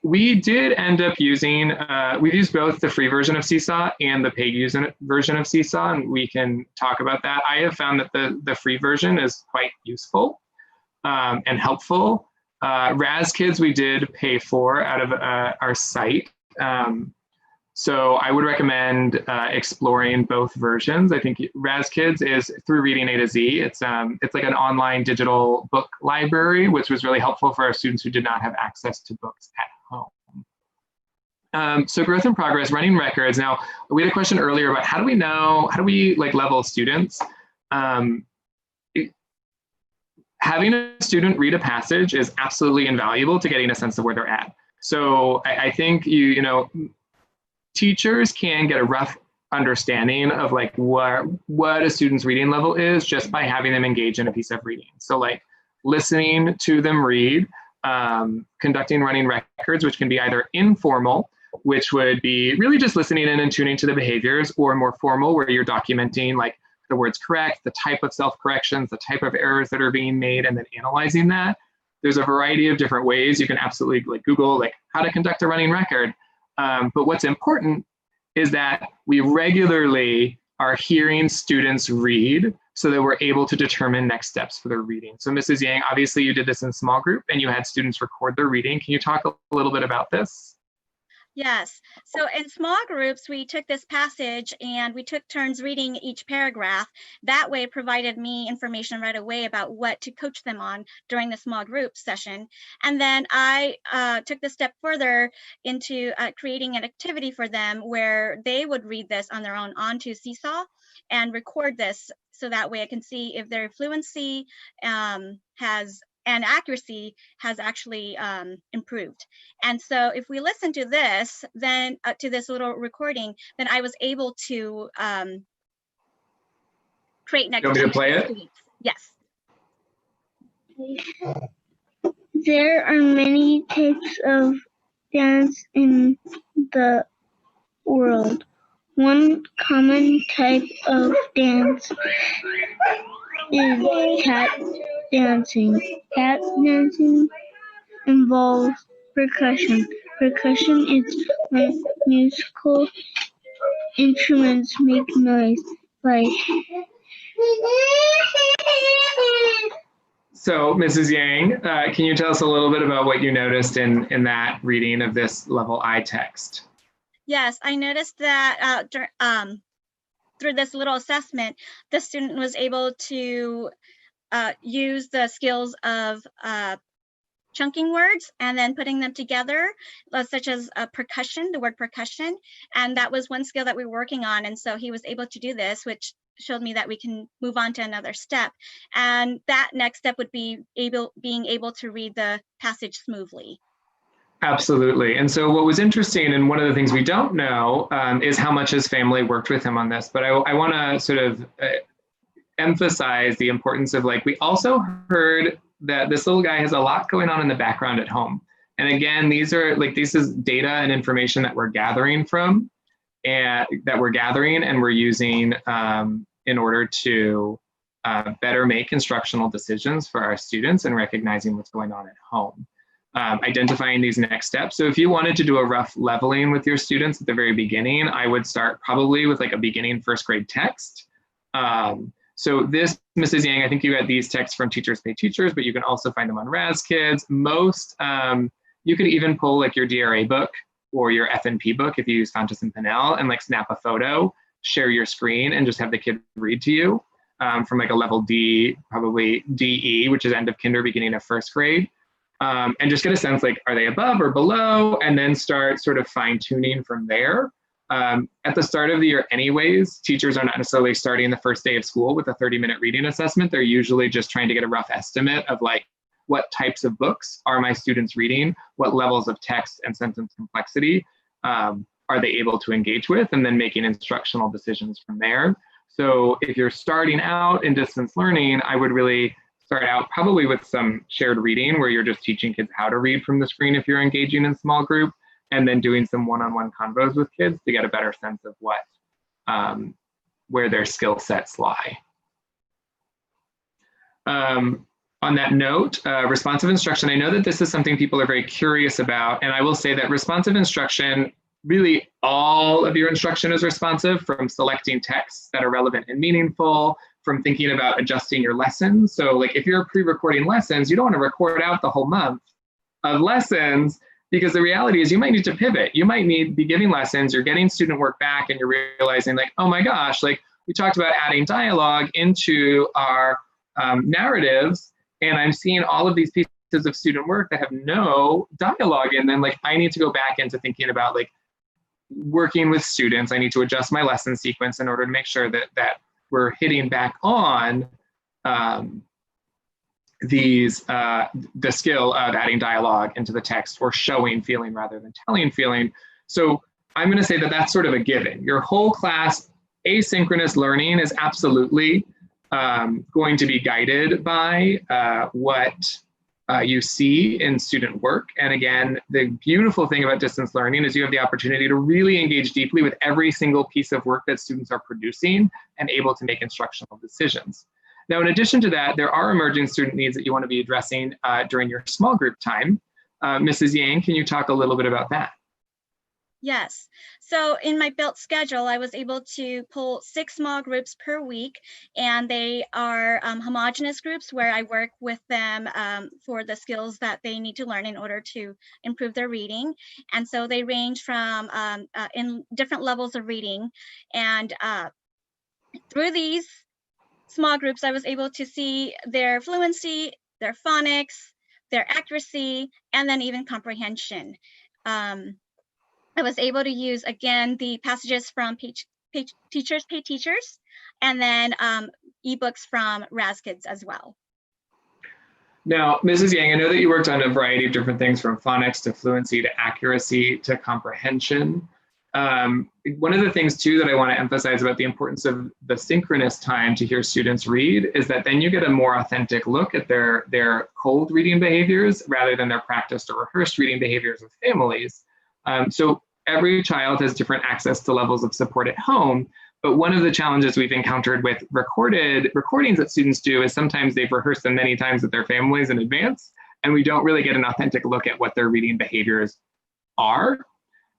We did end up using, we've used both the free version of Seesaw and the paid version of Seesaw, and we can talk about that. I have found that the free version is quite useful and helpful. RazKids we did pay for out of our site. So I would recommend exploring both versions. I think RazKids is through Reading A to Z. It's like an online digital book library, which was really helpful for our students who did not have access to books at home. So growth in progress, running records. Now, we had a question earlier about how do we like level students? Having a student read a passage is absolutely invaluable to getting a sense of where they're at. So I think teachers can get a rough understanding of like what a student's reading level is just by having them engage in a piece of reading. So like listening to them read, conducting running records, which can be either informal, which would be really just listening in and tuning to the behaviors, or more formal, where you're documenting like the words correct, the type of self-corrections, the type of errors that are being made, and then analyzing that. There's a variety of different ways. You can absolutely like Google like how to conduct a running record. But what's important is that we regularly are hearing students read so that we're able to determine next steps for their reading. So Mrs. Yang, obviously you did this in small group and you had students record their reading. Can you talk a little bit about this? Yes. So in small groups, we took this passage and we took turns reading each paragraph. That way it provided me information right away about what to coach them on during the small group session. And then I took the step further into creating an activity for them where they would read this on their own onto Seesaw and record this. So that way I can see if their fluency and accuracy has actually improved. And so if we listen to this, then to this little recording, then I was able to create next. You want me to play it? Yes. There are many types of dance in the world. One common type of dance is cat dancing. Cat dancing involves percussion. Percussion is when musical instruments make noise, like. So Mrs. Yang, can you tell us a little bit about what you noticed in that reading of this level I text? Yes, I noticed that through this little assessment, the student was able to use the skills of chunking words and then putting them together, such as percussion, the word percussion. And that was one skill that we were working on. And so he was able to do this, which showed me that we can move on to another step. And that next step would be being able to read the passage smoothly. Absolutely. And so what was interesting, and one of the things we don't know, is how much his family worked with him on this. But I want to sort of emphasize the importance of, like, we also heard that this little guy has a lot going on in the background at home. And again, this is data and information that we're gathering from, and we're using in order to better make instructional decisions for our students and recognizing what's going on at home. Identifying these next steps. So if you wanted to do a rough leveling with your students at the very beginning, I would start probably with like a beginning first grade text. So this, Mrs. Yang, I think you had these texts from Teachers Pay Teachers, but you can also find them on RazKids. Most, you could even pull like your DRA book or your FNP book if you use Fountas and Pinnell, and like snap a photo, share your screen, and just have the kid read to you from like a level D, probably DE, which is end of kinder, beginning of first grade. And just get a sense like, are they above or below? And then start sort of fine tuning from there. At the start of the year anyways, teachers are not necessarily starting the first day of school with a 30-minute reading assessment. They're usually just trying to get a rough estimate of like, what types of books are my students reading? What levels of text and sentence complexity are they able to engage with? And then making instructional decisions from there. So if you're starting out in distance learning, I would really start out probably with some shared reading where you're just teaching kids how to read from the screen if you're engaging in small group, and then doing some one-on-one convos with kids to get a better sense of what, where their skill sets lie. On that note, responsive instruction, I know that this is something people are very curious about, and I will say that responsive instruction, really all of your instruction is responsive, from selecting texts that are relevant and meaningful, from thinking about adjusting your lessons. So like if you're pre-recording lessons, you don't want to record out the whole month of lessons, because the reality is you might need to pivot. You might be giving lessons, you're getting student work back, and you're realizing like, oh my gosh, like we talked about adding dialogue into our narratives, and I'm seeing all of these pieces of student work that have no dialogue in them. Like I need to go back into thinking about like working with students. I need to adjust my lesson sequence in order to make sure that we're hitting back on the skill of adding dialogue into the text, or showing feeling rather than telling feeling. So I'm going to say that that's sort of a given. Your whole class asynchronous learning is absolutely going to be guided by what you see in student work. And again, the beautiful thing about distance learning is you have the opportunity to really engage deeply with every single piece of work that students are producing and able to make instructional decisions. Now, in addition to that, there are emerging student needs that you want to be addressing during your small group time. Mrs. Yang, can you talk a little bit about that? Yes. So in my built schedule, I was able to pull 6 small groups per week, and they are homogeneous groups where I work with them for the skills that they need to learn in order to improve their reading. And so they range from in different levels of reading. And through these small groups, I was able to see their fluency, their phonics, their accuracy, and then even comprehension. I was able to use, again, the passages from Teachers Pay Teachers, and then ebooks from RazKids as well. Now, Mrs. Yang, I know that you worked on a variety of different things, from phonics to fluency to accuracy to comprehension. One of the things too that I want to emphasize about the importance of the synchronous time to hear students read is that then you get a more authentic look at their cold reading behaviors rather than their practiced or rehearsed reading behaviors with families. So every child has different access to levels of support at home, but one of the challenges we've encountered with recordings that students do is sometimes they've rehearsed them many times with their families in advance, and we don't really get an authentic look at what their reading behaviors are.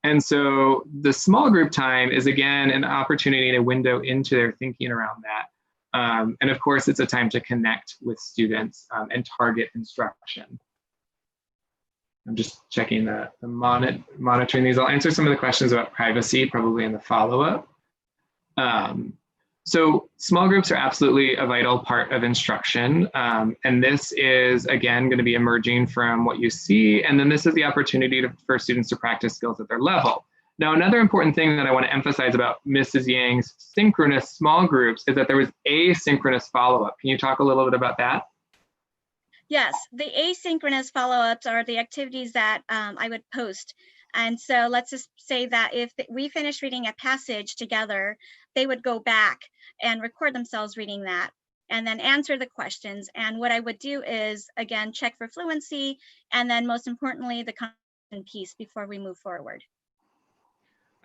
And so the small group time is, again, an opportunity to window into their thinking around that. And of course, it's a time to connect with students and target instruction. I'm just checking monitoring these. I'll answer some of the questions about privacy probably in the follow-up. So small groups are absolutely a vital part of instruction. And this is, again, going to be emerging from what you see. And then this is the opportunity for students to practice skills at their level. Now, another important thing that I want to emphasize about Mrs. Yang's synchronous small groups is that there was asynchronous follow-up. Can you talk a little bit about that? Yes, the asynchronous follow-ups are the activities that I would post. And so let's just say that if we finished reading a passage together, they would go back and record themselves reading that and then answer the questions. And what I would do is, again, check for fluency, and then most importantly, the comprehension piece before we move forward.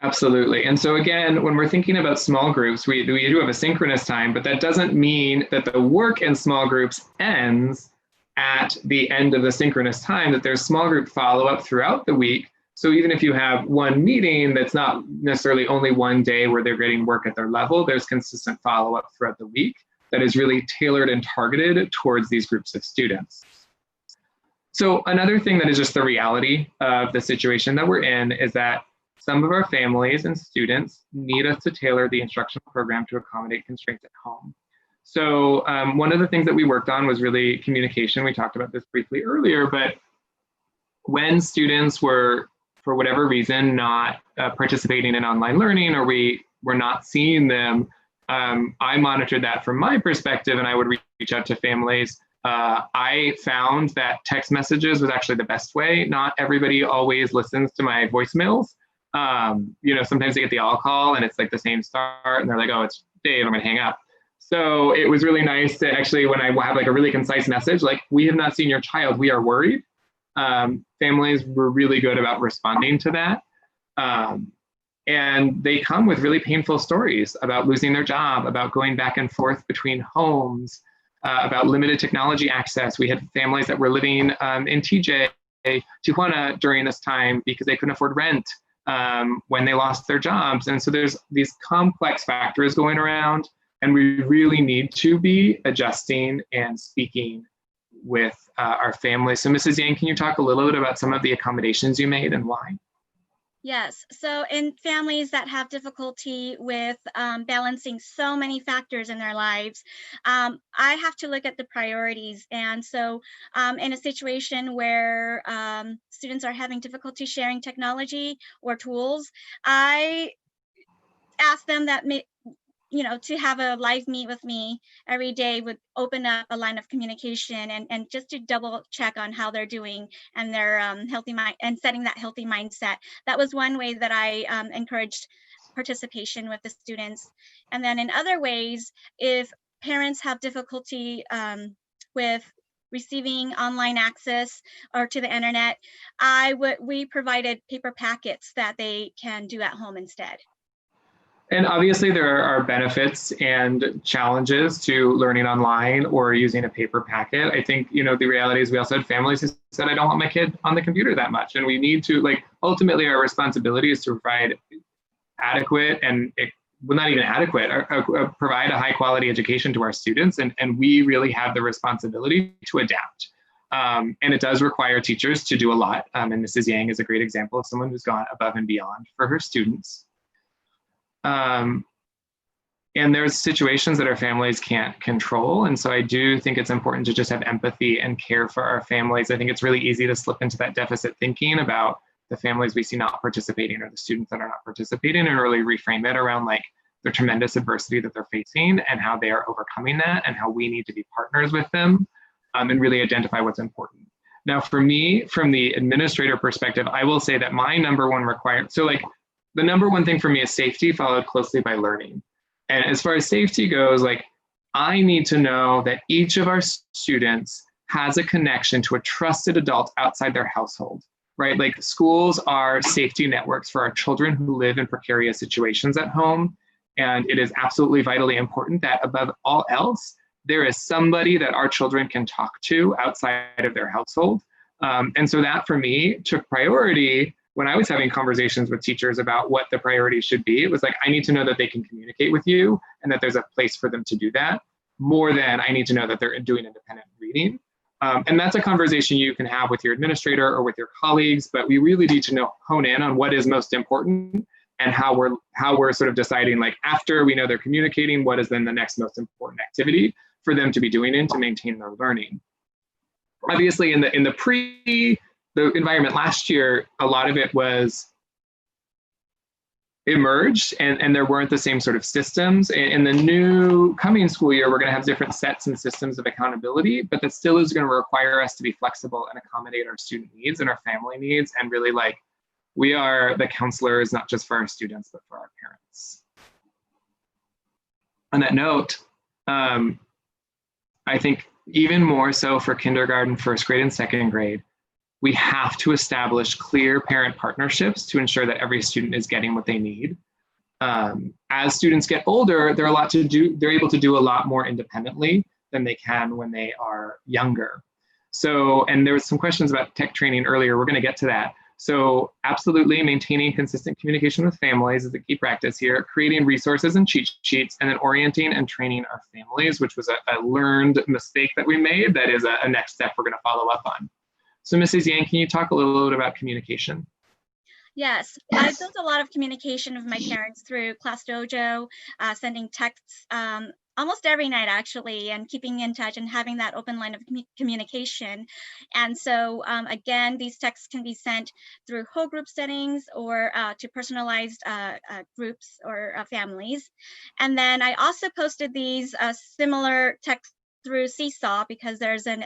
Absolutely. And so again, when we're thinking about small groups, we do have a synchronous time, but that doesn't mean that the work in small groups ends at the end of the synchronous time, that there's small group follow-up throughout the week. So even if you have one meeting, that's not necessarily only one day where they're getting work at their level, there's consistent follow-up throughout the week that is really tailored and targeted towards these groups of students. So another thing that is just the reality of the situation that we're in is that some of our families and students need us to tailor the instructional program to accommodate constraints at home. So one of the things that we worked on was really communication. We talked about this briefly earlier, but when students were, for whatever reason, not participating in online learning, or we were not seeing them, I monitored that from my perspective, and I would reach out to families. I found that text messages was actually the best way. Not everybody always listens to my voicemails. Sometimes they get the all call and it's like the same start and they're like, oh, it's Dave, I'm gonna hang up. So it was really nice to actually, when I have like a really concise message, like, we have not seen your child, we are worried. Families were really good about responding to that. And they come with really painful stories about losing their job, about going back and forth between homes, about limited technology access. We had families that were living in Tijuana during this time because they couldn't afford rent when they lost their jobs. And so there's these complex factors going around, and we really need to be adjusting and speaking with our families. So Mrs. Yang, can you talk a little bit about some of the accommodations you made and why? Yes, so in families that have difficulty with balancing so many factors in their lives, I have to look at the priorities. And so in a situation where students are having difficulty sharing technology or tools, I ask them that to have a live meet with me every day would open up a line of communication and just to double check on how they're doing and their healthy mind and setting that healthy mindset. That was one way that I encouraged participation with the students. And then in other ways, if parents have difficulty with receiving online access or to the internet, we provided paper packets that they can do at home instead. And obviously there are benefits and challenges to learning online or using a paper packet. I think, the reality is we also had families who said, I don't want my kid on the computer that much. And we need to, ultimately our responsibility is to provide adequate and, not even adequate, provide a high quality education to our students. And we really have the responsibility to adapt. And it does require teachers to do a lot. And Mrs. Yang is a great example of someone who's gone above and beyond for her students. And there's situations that our families can't control. And so I do think it's important to just have empathy and care for our families. I think it's really easy to slip into that deficit thinking about the families we see not participating or the students that are not participating, and really reframe it around the tremendous adversity that they're facing and how they are overcoming that and how we need to be partners with them and really identify what's important. Now, for me, from the administrator perspective, I will say that my number one requirement, the number one thing for me is safety, followed closely by learning. And as far as safety goes, I need to know that each of our students has a connection to a trusted adult outside their household, right? Schools are safety networks for our children who live in precarious situations at home. And it is absolutely vitally important that above all else, there is somebody that our children can talk to outside of their household. And so that for me took priority when I was having conversations with teachers about what the priorities should be. It was I need to know that they can communicate with you and that there's a place for them to do that, more than I need to know that they're doing independent reading. And that's a conversation you can have with your administrator or with your colleagues, but we really need to hone in on what is most important and how we're sort of deciding, after we know they're communicating, what is then the next most important activity for them to be doing to maintain their learning. Obviously in the environment last year, a lot of it was emerged and there weren't the same sort of systems. In the new coming school year, we're going to have different sets and systems of accountability, but that still is going to require us to be flexible and accommodate our student needs and our family needs. And really we are the counselors, not just for our students, but for our parents. On that note, I think even more so for kindergarten, first grade, and second grade, we have to establish clear parent partnerships to ensure that every student is getting what they need. As students get older, they're able to do a lot more independently than they can when they are younger. So, and there was some questions about tech training earlier, we're going to get to that. So absolutely maintaining consistent communication with families is a key practice here, creating resources and cheat sheets, and then orienting and training our families, which was a learned mistake that we made. That is a next step we're going to follow up on. So Mrs. Yang, can you talk a little bit about communication? Yes, I built a lot of communication with my parents through Class Dojo, sending texts almost every night actually, and keeping in touch and having that open line of communication. And so again, these texts can be sent through whole group settings or to personalized groups or families. And then I also posted these similar texts through Seesaw, because there's an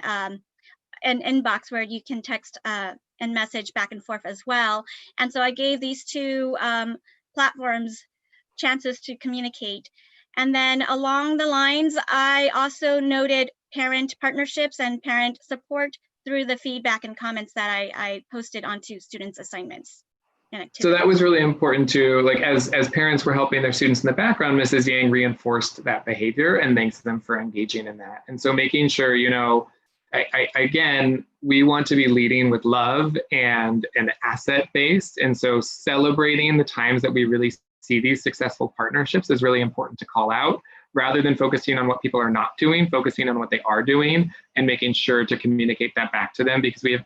inbox where you can text and message back and forth as well. And so I gave these two platforms chances to communicate. And then along the lines, I also noted parent partnerships and parent support through the feedback and comments that I posted onto students' assignments and activities. So that was really important too. Like as parents were helping their students in the background, Mrs. Yang reinforced that behavior and thanks them for engaging in that. And so making sure, you know, again, we want to be leading with love and asset-based. And so celebrating the times that we really see these successful partnerships is really important to call out, rather than focusing on what people are not doing, focusing on what they are doing and making sure to communicate that back to them, because we have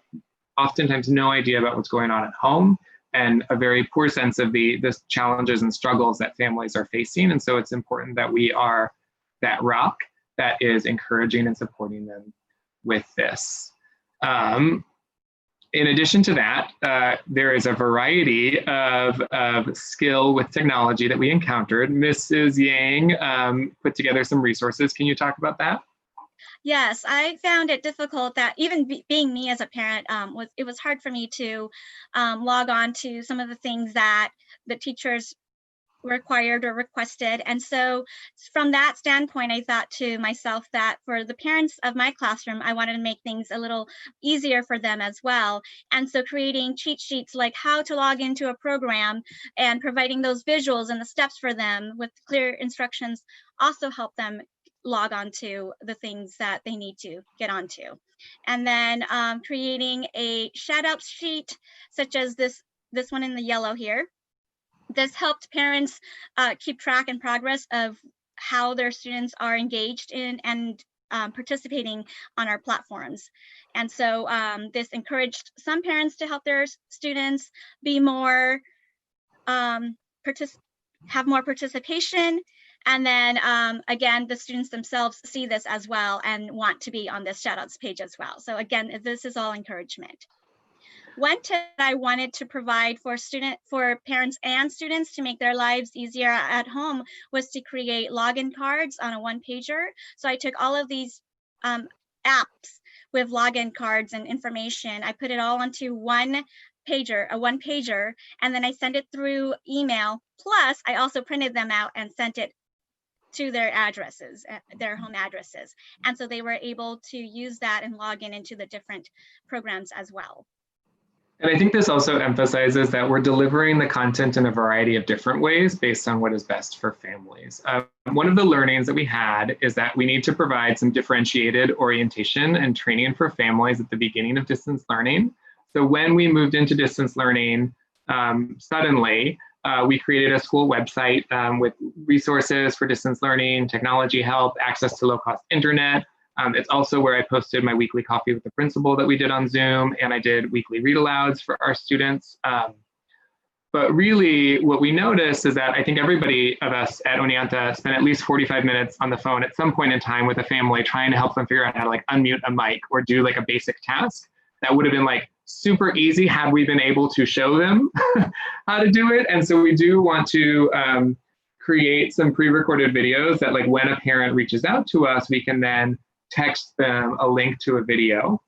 oftentimes no idea about what's going on at home and a very poor sense of the challenges and struggles that families are facing. And so it's important that we are that rock that is encouraging and supporting them with this. In addition to that, there is a variety of skill with technology that we encountered. Mrs. Yang put together some resources. Can you talk about that? Yes, I found it difficult that even being me as a parent, it was hard for me to log on to some of the things that the teachers required or requested. And so from that standpoint, I thought to myself that for the parents of my classroom, I wanted to make things a little easier for them as well. And so creating cheat sheets like how to log into a program and providing those visuals and the steps for them with clear instructions also help them log on to the things that they need to get onto. And then creating a shout out sheet, such as this one in the yellow here. This helped parents keep track and progress of how their students are engaged in and participating on our platforms. And so this encouraged some parents to help their students be more, have more participation. And then again, the students themselves see this as well and want to be on this shout outs page as well. So again, this is all encouragement. One tip I wanted to provide for parents and students to make their lives easier at home was to create login cards on a one-pager. So I took all of these apps with login cards and information. I put it all onto one pager, and then I sent it through email. Plus, I also printed them out and sent it to their addresses, their home addresses. And so they were able to use that and log in into the different programs as well. And I think this also emphasizes that we're delivering the content in a variety of different ways based on what is best for families. One of the learnings that we had is that we need to provide some differentiated orientation and training for families at the beginning of distance learning. So when we moved into distance learning, suddenly, we created a school website with resources for distance learning, technology help, access to low-cost internet. It's also where I posted my weekly coffee with the principal that we did on Zoom, and I did weekly read alouds for our students. But really what we noticed is that I think everybody of us at Oneonta spent at least 45 minutes on the phone at some point in time with a family trying to help them figure out how to like unmute a mic or do like a basic task that would have been like super easy had we been able to show them how to do it. And so we do want to create some pre-recorded videos that like when a parent reaches out to us, we can then text them a link to a video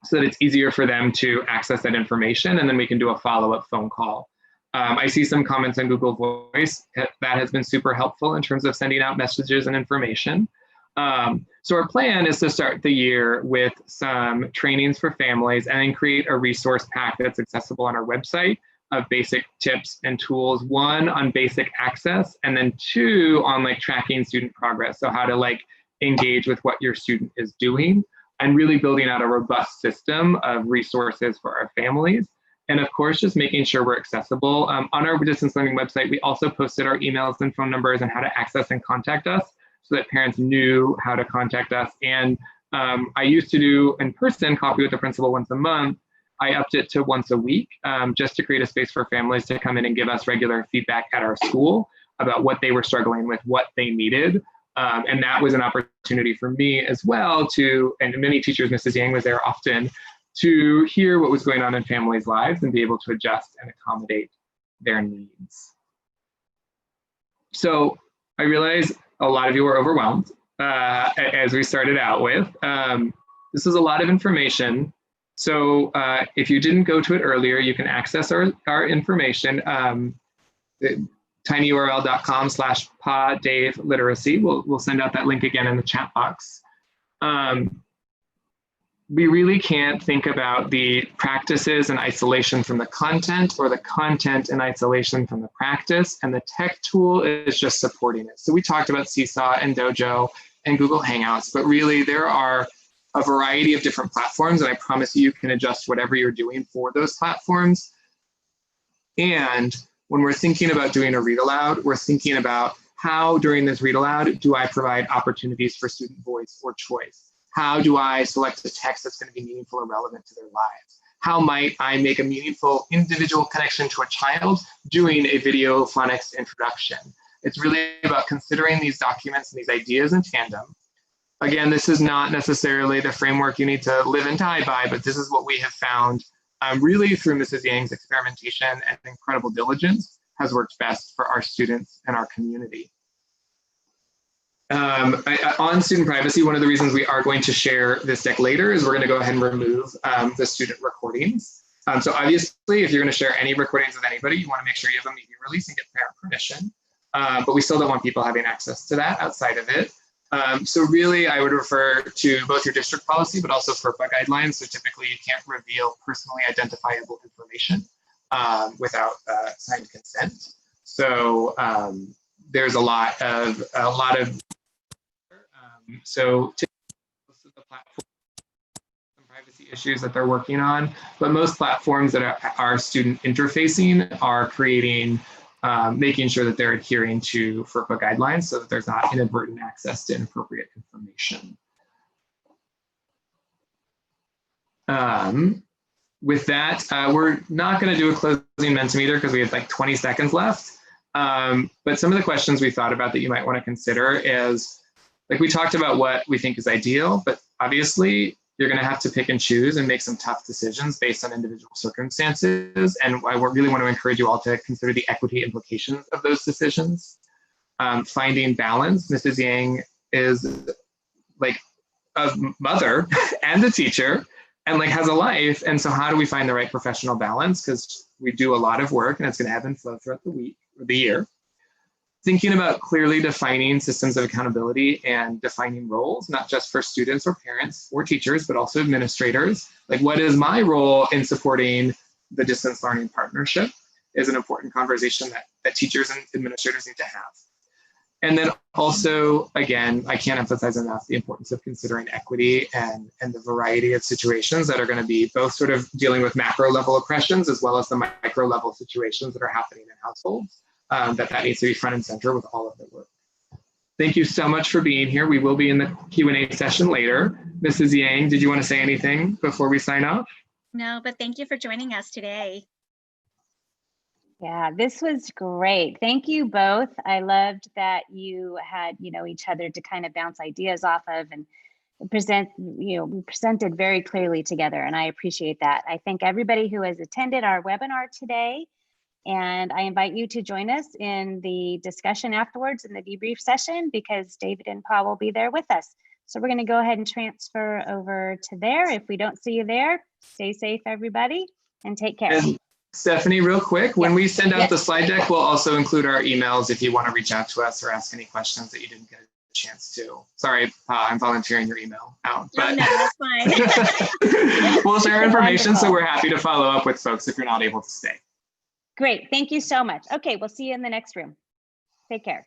so that it's easier for them to access that information, and then we can do a follow-up phone call. I see some comments on Google Voice that has been super helpful in terms of sending out messages and information. So our plan is to start the year with some trainings for families and then create a resource pack that's accessible on our website of basic tips and tools, one on basic access, and then two on like tracking student progress. So how to like engage with what your student is doing, and really building out a robust system of resources for our families. And of course, just making sure we're accessible. On our distance learning website, we also posted our emails and phone numbers and how to access and contact us so that parents knew how to contact us. And I used to do in-person coffee with the principal once a month. I upped it to once a week, just to create a space for families to come in and give us regular feedback at our school about what they were struggling with, what they needed. And that was an opportunity for me as well to, and many teachers, Mrs. Yang was there often, to hear what was going on in families' lives and be able to adjust and accommodate their needs. So I realize a lot of you were overwhelmed as we started out with. This is a lot of information. So if you didn't go to it earlier, you can access our information. tinyurl.com/PA-Dave-literacy. We'll send out that link again in the chat box. We really can't think about the practices in isolation from the content, or the content in isolation from the practice, and the tech tool is just supporting it. So we talked about Seesaw and Dojo and Google Hangouts, but really there are a variety of different platforms, and I promise you can adjust whatever you're doing for those platforms. And when we're thinking about doing a read aloud, we're thinking about how during this read aloud do I provide opportunities for student voice or choice? How do I select a text that's going to be meaningful or relevant to their lives? How might I make a meaningful individual connection to a child doing a video phonics introduction? It's really about considering these documents and these ideas in tandem. Again, this is not necessarily the framework you need to live and die by, but this is what we have found really through Mrs. Yang's experimentation and incredible diligence has worked best for our students and our community. On student privacy, one of the reasons we are going to share this deck later is we're going to go ahead and remove the student recordings. So obviously, if you're going to share any recordings with anybody, you want to make sure you have a media release and get parent permission. But we still don't want people having access to that outside of it. So really, I would refer to both your district policy, but also FERPA guidelines. So typically, you can't reveal personally identifiable information without signed consent. So there's a lot of so most of the platforms, some privacy issues that they're working on, but most platforms that are student interfacing are creating, making sure that they're adhering to FERPA guidelines so that there's not inadvertent access to inappropriate information. With that, we're not going to do a closing Mentimeter because we have like 20 seconds left. But some of the questions we thought about that you might want to consider is, like we talked about what we think is ideal, but obviously you're going to have to pick and choose and make some tough decisions based on individual circumstances. And I really want to encourage you all to consider the equity implications of those decisions. Finding balance. Mrs. Yang is like a mother and a teacher and like has a life. And so how do we find the right professional balance? Because we do a lot of work and it's going to ebb and flow throughout the week or the year. Thinking about clearly defining systems of accountability and defining roles, not just for students or parents or teachers, but also administrators. Like, what is my role in supporting the distance learning partnership is an important conversation that teachers and administrators need to have. And then also, again, I can't emphasize enough the importance of considering equity and the variety of situations that are going to be both sort of dealing with macro level oppressions as well as the micro level situations that are happening in households. That needs to be front and center with all of the work. Thank you so much for being here. We will be in the Q&A session later. Mrs. Yang, did you want to say anything before we sign off? No, but thank you for joining us today. Yeah, this was great. Thank you both. I loved that you had, each other to kind of bounce ideas off of and present, we presented very clearly together, and I appreciate that. I thank everybody who has attended our webinar today. And I invite you to join us in the discussion afterwards in the debrief session because David and Paul will be there with us. So we're going to go ahead and transfer over to there. If we don't see you there, stay safe, everybody, and take care. And Stephanie, real quick, when we send out the slide deck, we'll also include our emails if you want to reach out to us or ask any questions that you didn't get a chance to. Sorry, I'm volunteering your email out. But no, that's fine. We'll share information, so we're happy to follow up with folks if you're not able to stay. Great. Thank you so much. Okay, we'll see you in the next room. Take care.